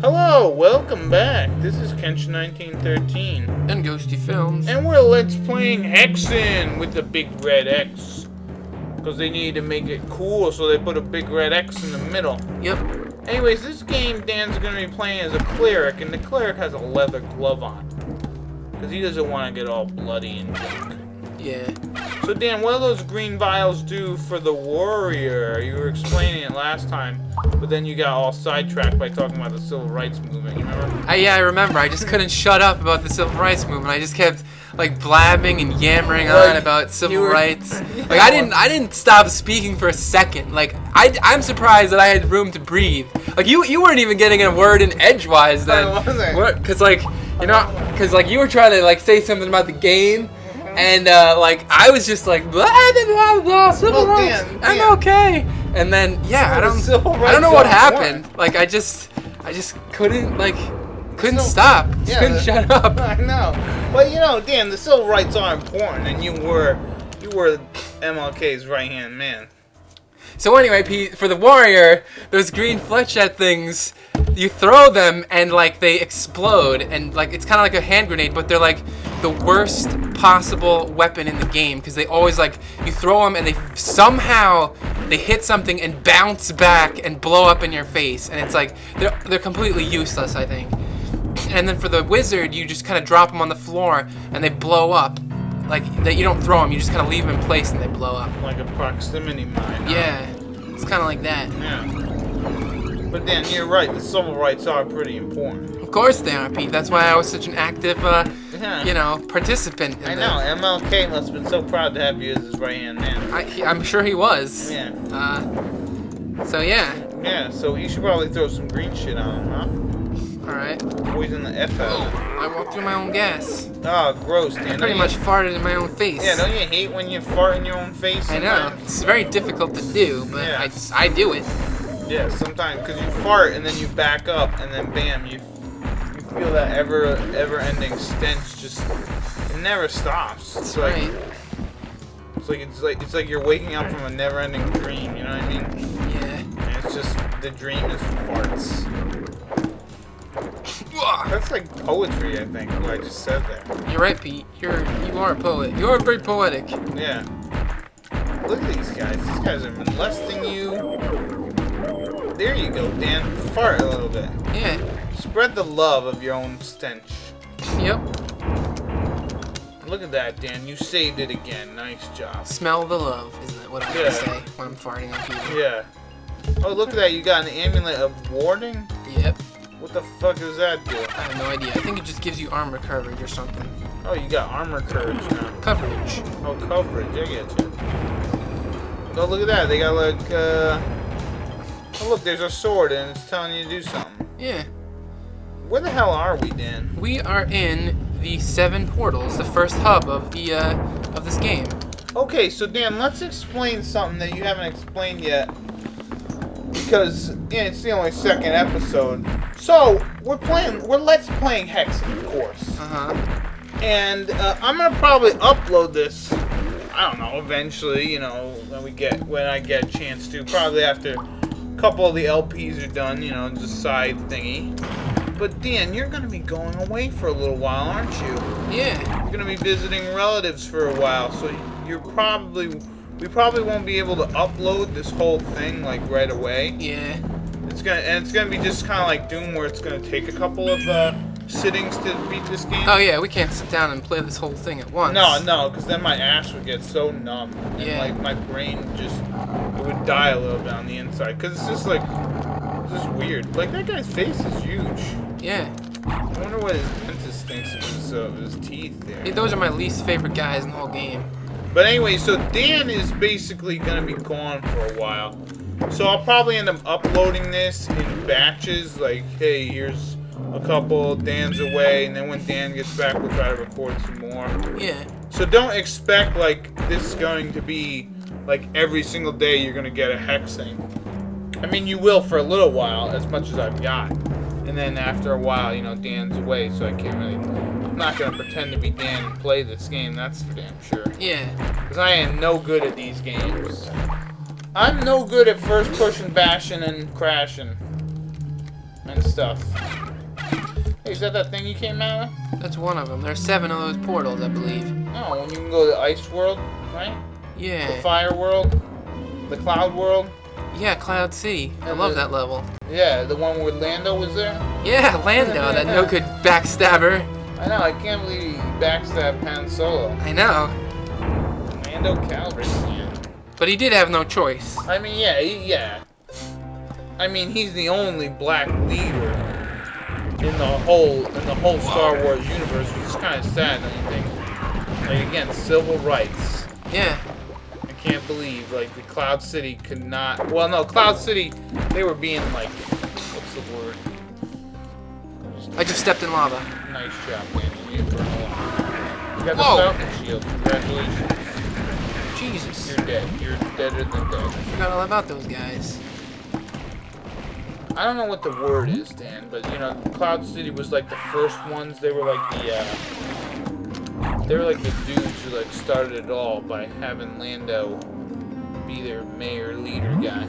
Hello, welcome back. This is Kenshin1913. And Ghosty Films. And we're Let's Playing Hexen with the big red X. Because they need to make it cool, so they put a big red X in the middle. Yep. Anyways, this game Dan's going to be playing as a cleric, and the cleric has a leather glove on. Because he doesn't want to get all bloody and junk. Yeah. So Dan, what do those green vials do for the warrior? You were explaining it last time, but then you got all sidetracked by talking about the civil rights movement, you remember? Yeah, I remember. I just couldn't shut up about the civil rights movement. I just kept like blabbing and yammering on about civil rights. Like I didn't stop speaking for a second. Like I'm surprised that I had room to breathe. Like you weren't even getting a word in edgewise then. I wasn't. Cause like you were trying to like say something about the game. And like I was just like blah blah blah civil rights. Dan. I'm okay. And then I don't know what happened. Like I just couldn't stop. Yeah, Couldn't shut up. I know. But you know, Dan, the civil rights are important, and you were MLK's right hand man. So anyway, Pete, for the warrior, those green flechette things, you throw them and like they explode, and like it's kind of like a hand grenade, but they're like the worst possible weapon in the game because they always like you throw them and they somehow they hit something and bounce back and blow up in your face, and it's like they're completely useless, I think. And then for the wizard, you just kind of drop them on the floor and they blow up. Like that, you don't throw them; you just kind of leave them in place and they blow up. Like a proximity mine. Huh? Yeah, it's kind of like that. Yeah. But Dan, you're right. The civil rights are pretty important. Of course they are, Pete. That's why I was such an active, participant. I know. MLK must have been so proud to have you as his right hand man. I'm sure he was. Yeah. So yeah. Yeah. So you should probably throw some green shit on him, huh? All right. Poison the F out of him. I walked through my own gas. Oh, gross, Dan. I pretty much farted in my own face. Yeah, don't you hate when you fart in your own face? I know. It's very difficult to do, but Yeah. I do it. Yeah, sometimes, because you fart and then you back up and then bam, you feel that ever-ending stench just, it never stops. That's right. It's like you're waking up from a never-ending dream, you know what I mean? Yeah. And it's just, the dream is farts. That's like poetry, I think, what I just said there. You're right, Pete. You are a poet. You are very poetic. Yeah. Look at these guys. These guys are molesting you. There you go, Dan. Fart a little bit. Yeah. Spread the love of your own stench. Yep. Look at that, Dan. You saved it again. Nice job. Smell the love, isn't it? What I'm gonna say when I'm farting on people. Yeah. Oh, look at that. You got an amulet of warding? Yep. What the fuck does that do? I have no idea. I think it just gives you armor coverage or something. Oh, you got armor courage now. Coverage. Oh, coverage. I get you. Oh, look at that. They got like, Oh, look, there's a sword and it's telling you to do something. Yeah. Where the hell are we, Dan? We are in the 7 portals, the first hub of the of this game. Okay, so Dan, let's explain something that you haven't explained yet. Because it's the only second episode. So we're Let's Playing Hexen, of course. And I'm gonna probably upload this. I don't know. Eventually, when I get a chance to. Probably after a couple of the LPs are done. Just side thingy. But Dan, you're gonna be going away for a little while, aren't you? Yeah. You're gonna be visiting relatives for a while, so we probably won't be able to upload this whole thing like right away. Yeah. It's gonna be just kind of like Doom, where it's gonna take a couple of sittings to beat this game. Oh yeah, we can't sit down and play this whole thing at once. No, because then my ass would get so numb, and like my brain it would die a little bit on the inside, because it's just weird. Like that guy's face is huge. Yeah. I wonder what his dentist thinks of his teeth there. Hey, those are my least favorite guys in the whole game. But anyway, so Dan is basically gonna be gone for a while. So I'll probably end up uploading this in batches, like, hey, here's a couple, Dan's away, and then when Dan gets back, we'll try to record some more. Yeah. So don't expect, like, this is going to be, like, every single day you're going to get a Hexen. I mean, you will for a little while, as much as I've got. And then after a while, Dan's away, so I'm not going to pretend to be Dan and play this game, that's for damn sure. Yeah. Because I am no good at these games. I'm no good at first pushing, bashing, and crashing. and stuff. Hey, is that thing you came out of? That's one of them. There's 7 of those portals, I believe. Oh, when you can go to the ice world, right? Yeah. The fire world, the cloud world. Yeah, Cloud City. I love that level. Yeah, the one where Lando was there. Yeah, Lando, that no good backstabber. I know. I can't believe he backstabbed Han Solo. I know. Lando Calrissian. But he did have no choice. I mean, yeah. I mean, he's the only black leader in the whole Star Wars universe, which is kind of sad, don't you think? Like, again, civil rights. Yeah. I can't believe, like, the Cloud City could not... Well, no, Cloud City, they were being, like... What's the word? I just stepped in lava. Nice job, man. You burn a lot. You got the Whoa. Falcon shield. Congratulations. Jesus. You're dead. You're deader than dead. I forgot all about those guys. I don't know what the word is, Dan, but, you know, Cloud City was, like, the first ones. They were, like, the dudes who, like, started it all by having Lando be their mayor leader guy.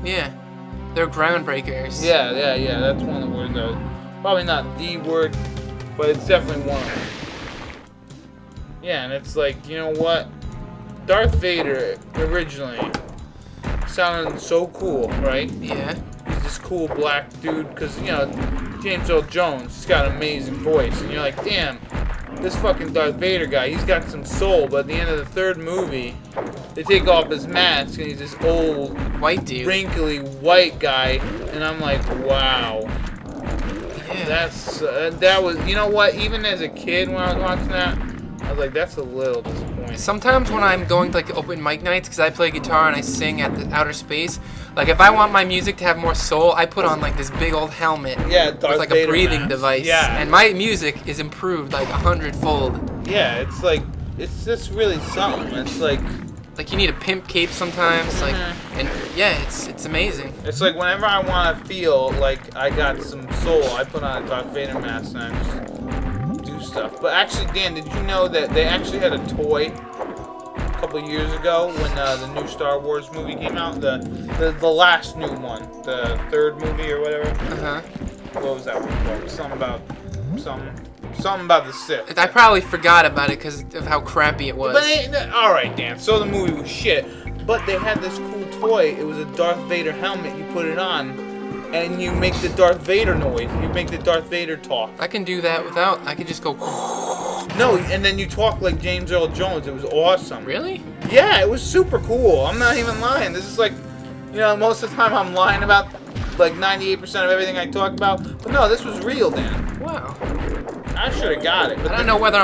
Yeah. They're groundbreakers. Yeah, that's one of the words. Probably not the word, but it's definitely one of them. Yeah, and it's like, you know what? Darth Vader originally sounded so cool, right? Yeah. He's this cool black dude, because, you know, James Earl Jones, he's got an amazing voice, and you're like, damn, this fucking Darth Vader guy, he's got some soul, but at the end of the third movie, they take off his mask, and he's this old, white dude, wrinkly white guy, and I'm like, wow. Yeah. That was, you know what, even as a kid when I was watching that, I was like, that's a little disappointing. Sometimes when I'm going to, like, open mic nights, because I play guitar and I sing at the outer space, like, if I want my music to have more soul, I put on, like, this big old helmet Darth with, like, Vader a breathing mask. device. Yeah. And my music is improved, like, 100-fold. Yeah, it's like, it's just really something. It's like you need a pimp cape sometimes, like, and yeah, it's amazing. It's like whenever I want to feel like I got some soul, I put on a Darth Vader mask and I just do stuff. But actually, Dan, did you know that they actually had a toy a couple years ago when the new Star Wars movie came out? The last new one, the third movie or whatever. What was that one called? Something about the Sith. I probably forgot about it because of how crappy it was. But alright, Dan, so the movie was shit. But they had this cool toy. It was a Darth Vader helmet. You put it on, and you make the Darth Vader noise. You make the Darth Vader talk. I can do that without... I can just go... No, and then you talk like James Earl Jones. It was awesome. Really? Yeah, it was super cool. I'm not even lying. This is like, you know, most of the time I'm lying about like 98% of everything I talk about. But no, this was real, Dan. Wow. I should have got it. But I don't know whether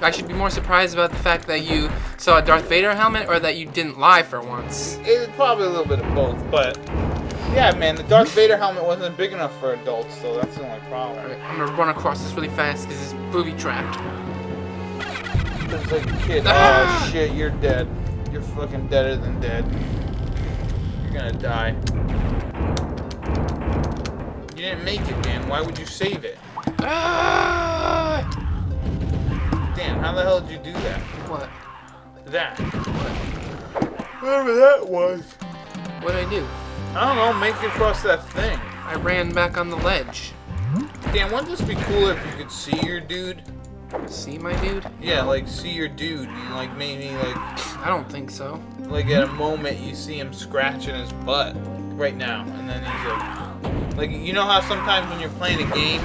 I should be more surprised about the fact that you saw a Darth Vader helmet or that you didn't lie for once. It's probably a little bit of both, but yeah, man, the Darth Vader helmet wasn't big enough for adults, so that's the only problem. Alright, I'm gonna run across this really fast because it's booby trapped. It's like a kid. Oh shit, you're dead. You're fucking deader than dead. You're gonna die. You didn't make it, man. Why would you save it? Damn, how the hell did you do that? What? That. Whatever that was. What did I do? I don't know, make it across that thing. I ran back on the ledge. Damn, wouldn't this be cooler if you could see your dude? See my dude? Yeah, like see your dude and like maybe like I don't think so. like at a moment you see him scratching his butt right now and then he's like you know how sometimes when you're playing a game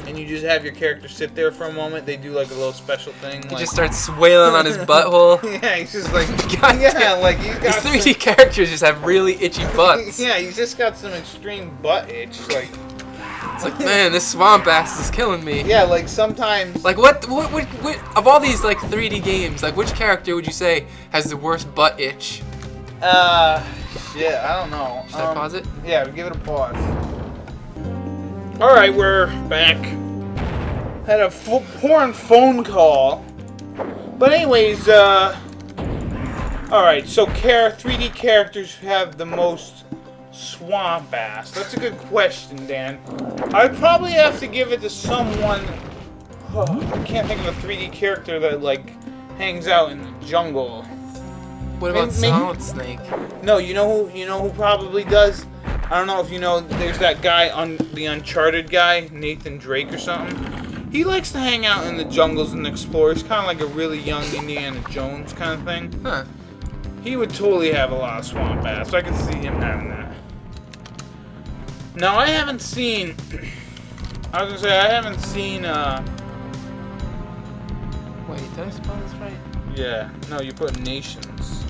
and you just have your character sit there for a moment, they do like a little special thing. He like, just starts wailing on his butthole. Yeah, he's just like God yeah, damn. like he's got These 3D characters just have really itchy butts. Yeah, he's just got some extreme butt itch. Like it's like, man, this swamp ass is killing me. yeah, like sometimes. Like what of all these like 3D games, like which character would you say has the worst butt itch? Shit, I don't know. Should I pause it? Yeah, give it a pause. All right, we're back. Had a important phone call. But anyways, all right. So, 3D characters who have the most swamp ass. That's a good question, Dan. I'd probably have to give it to someone. I can't think of a 3D character that like hangs out in the jungle. What about Solid Snake? No, you know who probably does? I don't know if you know, there's that guy on the Uncharted guy, Nathan Drake or something. He likes to hang out in the jungles and explore. He's kind of like a really young Indiana Jones kind of thing. Huh. He would totally have a lot of swamp bass. So I can see him having that. Now, I haven't seen... I was going to say, I haven't seen... Wait, did I spell this right? Yeah. No, you put nations.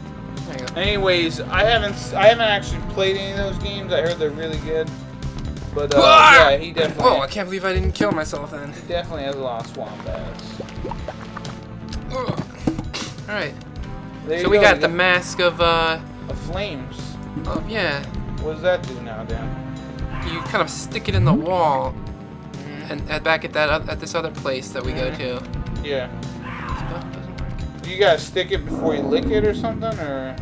There you go. Anyways, I haven't actually played any of those games. I heard they're really good. But, yeah, he definitely... Oh, I can't believe I didn't kill myself then. He definitely has a lot of swamp bass. Alright. There So you we go, got you the mask of, Of flames. oh, yeah. What does that do now, Dan? You kind of stick it in the wall, and back at this other place that we go to. Yeah. Stuff doesn't work. You gotta stick it before you lick it or something, or?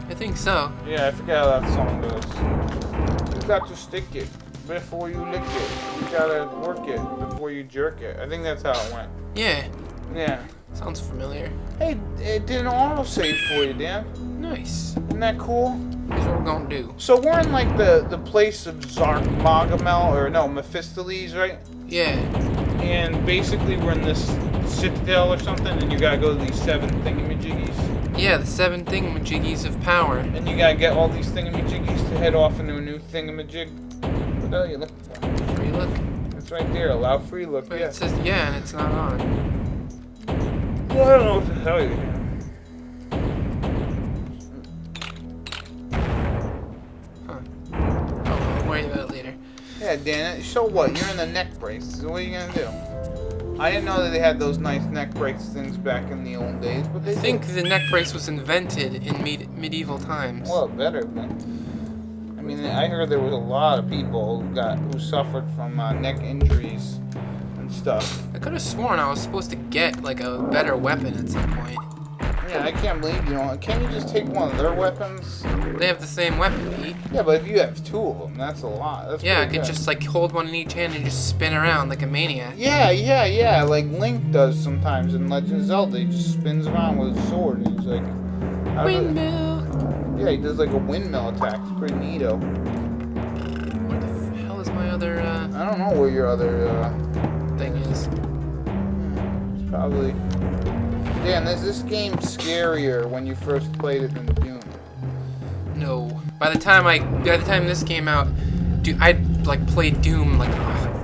I think so. Yeah, I forgot how that song goes. You got to stick it before you lick it. You gotta work it before you jerk it. I think that's how it went. Yeah. Yeah. Sounds familiar. Hey, it did an autosave for you, Dan. Nice. Isn't that cool? That's what we're gonna do. So we're in like the place of Zarmagamel, or no, Mephistopheles, right? Yeah. And basically we're in this citadel or something, and you gotta go to these 7 thingamajiggies. Yeah, the 7 thingamajiggies of power. And you gotta get all these thingamajiggies to head off into a new thingamajig. What the hell are you looking for? Free look. It's right there, allow free look, But yeah. it says yeah, and it's not on. Well, I don't know what to tell you. Huh. Oh, I'll worry about it later. Yeah, Dan, so what? You're in the neck brace. So what are you gonna do? I didn't know that they had those nice neck brace things back in the old days, but they I think did. the neck brace was invented in medieval times. Well, it better than. I mean, I heard there was a lot of people who suffered from neck injuries and stuff. I could have sworn I was supposed to get like a better weapon at some point. Yeah, I can't believe you don't. Can't you just take one of their weapons? They have the same weapon, Pete. Yeah, but if you have 2 of them, that's a lot. That's Yeah, I pretty could good. just like hold one in each hand and just spin around like a maniac. Yeah, like Link does sometimes in Legend of Zelda. He just spins around with his sword and he's like... Windmill! Yeah, he does like a windmill attack. It's pretty neato. Where the hell is my other I don't know where your other thing is? it's probably... Dan, is this game scarier when you first played it than Doom? No. By the time this came out, dude, I like played Doom like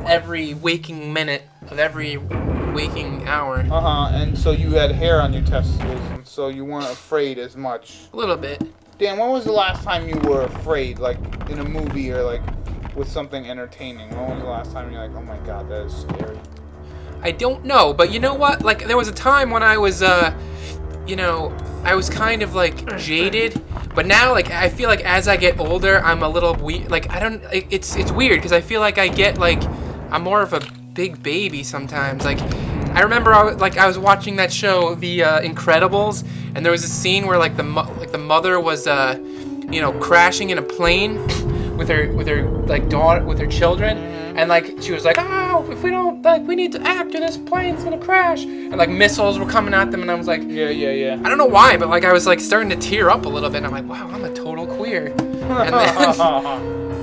every waking minute of every waking hour. And so you had hair on your testicles, and so you weren't afraid as much. A little bit. Dan, when was the last time you were afraid, like in a movie or like with something entertaining? When was the last time you're like, oh my god, that is scary? I don't know, but you know what? Like there was a time when I was you know, I was kind of like jaded, but now like I feel like as I get older, I'm a little weird. Like I don't, it's weird because I feel like I get like I'm more of a big baby sometimes. Like I remember I was watching that show, The Incredibles, and there was a scene where like the mother was you know, crashing in a plane with her like daughter, with her children, and like she was like, oh, if we don't, like, we need to act or this plane's gonna crash, and like missiles were coming at them, and I was like, yeah. I don't know why, but like I was like starting to tear up a little bit, and I'm like, wow, I'm a total queer. And then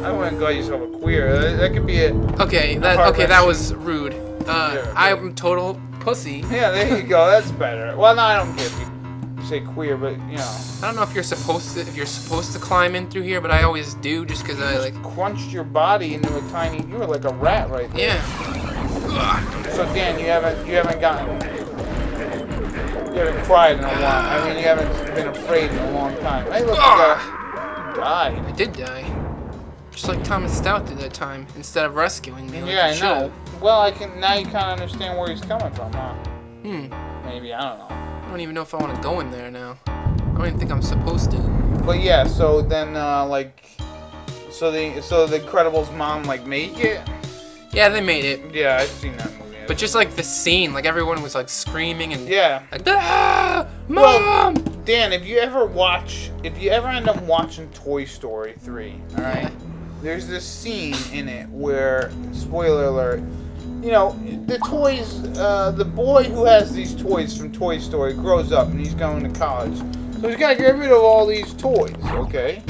I wouldn't call yourself a queer. That could be it. okay, that was rude. Yeah, I'm total pussy. Yeah, there you go. That's better. Well, no, I don't care if you say queer, but you know. I don't know if you're supposed to climb in through here, but I always do just because I like. Crunched your body into a tiny. You were like a rat right there. Yeah. So Dan, you haven't cried in a while. I mean, you haven't been afraid in a long time. Hey, look, you died. I did die. Just like Thomas Stout did that time, instead of rescuing me. Like Yeah, I he know. should've. Well, now you kind of understand where he's coming from, huh? Maybe, I don't know. I don't even know if I want to go in there now. I don't even think I'm supposed to. But yeah, so then so the Incredibles mom like make it. Yeah, they made it. Yeah, I've seen that movie. But just like the scene, like everyone was like screaming and yeah, like, ah, Mom! Well, Dan, if you ever end up watching Toy Story 3, all right, Yeah. there's this scene in it where, spoiler alert, you know, the toys, the boy who has these toys from Toy Story grows up and he's going to college. So he's got to get rid of all these toys, okay?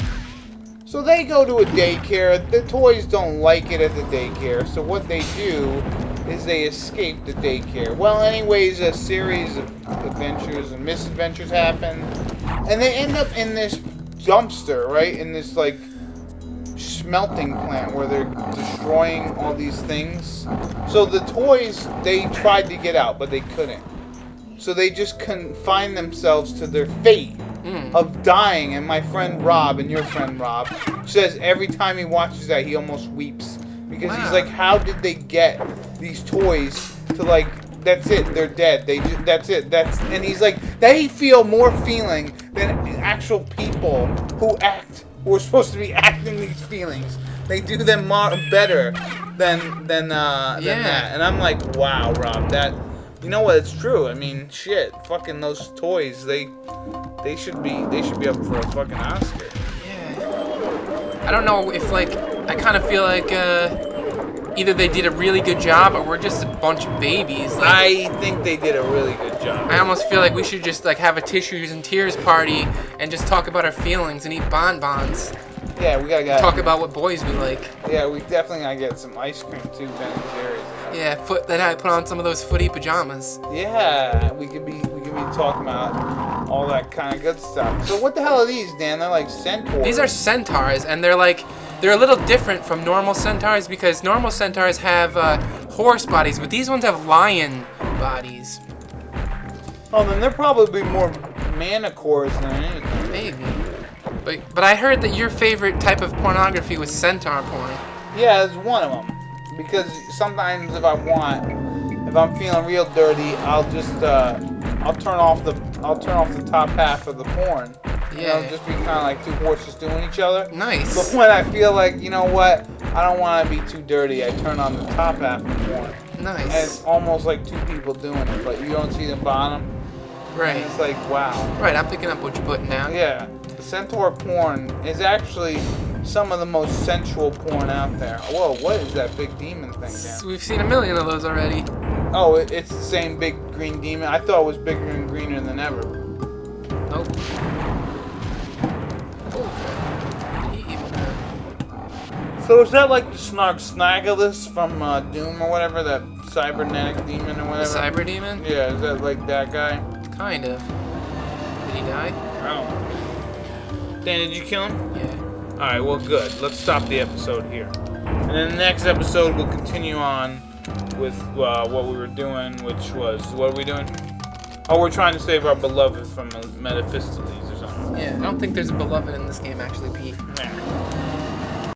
So they go to a daycare. The toys don't like it at the daycare. So what they do is they escape the daycare. Well, anyways, a series of adventures and misadventures happen. And they end up in this dumpster, right? In this, like, smelting plant where they're destroying all these things. So the toys, they tried to get out, but they couldn't. So they just confined themselves to their fate of dying. And my friend Rob, and your friend Rob, says every time he watches that, he almost weeps. Because he's like, how did they get these toys to, like, that's it, they're dead. That's it. And he's like, they feel more feeling than actual people who are supposed to be acting these feelings. They do them better than that. And I'm like, wow, Rob, that, you know what? It's true. I mean, shit, fucking those toys, they should be up for a fucking Oscar. Yeah. I don't know if, like, I kind of feel like either they did a really good job or we're just a bunch of babies. Like, I think they did a really good job. I almost feel like we should just, like, have a tissues and tears party and just talk about our feelings and eat bonbons. Yeah, we gotta talk about what boys we like. Yeah, we definitely gotta get some ice cream too, Ben and Jerry's. Yeah, then I put on some of those footy pajamas. Yeah, we could be talking about all that kind of good stuff. So what the hell are these, Dan? They're like centaurs. These are centaurs, and they're a little different from normal centaurs because normal centaurs have horse bodies, but these ones have lion bodies. Oh, then they're probably more manticores than anything. Maybe. But I heard that your favorite type of pornography was centaur porn. Yeah, it's one of them. Because sometimes if I'm feeling real dirty, I'll just I'll turn off the top half of the porn. Yeah. You know, just be kind of like two horses doing each other. Nice. But when I feel like, you know what, I don't want to be too dirty, I turn on the top half of the porn. Nice. And it's almost like two people doing it, but you don't see the bottom. Right. And it's like, wow. Right, I'm picking up what you're putting down. Yeah. The centaur porn is actually some of the most sensual porn out there. Whoa, what is that big demon thing, Dan? We've seen a million of those already. Oh, it's the same big green demon? I thought it was bigger and greener than ever. Nope. So is that like the Snargalis from Doom or whatever, that cybernetic demon or whatever? The cyber demon? Yeah, is that like that guy? Kind of. Did he die? Oh. Dan, did you kill him? Yeah. Alright, well good. Let's stop the episode here. And then the next episode we'll continue on with what we were doing, which was, what are we doing? Oh, we're trying to save our beloved from Mephistopheles or something. Yeah, I don't think there's a beloved in this game actually, Pete. Nah.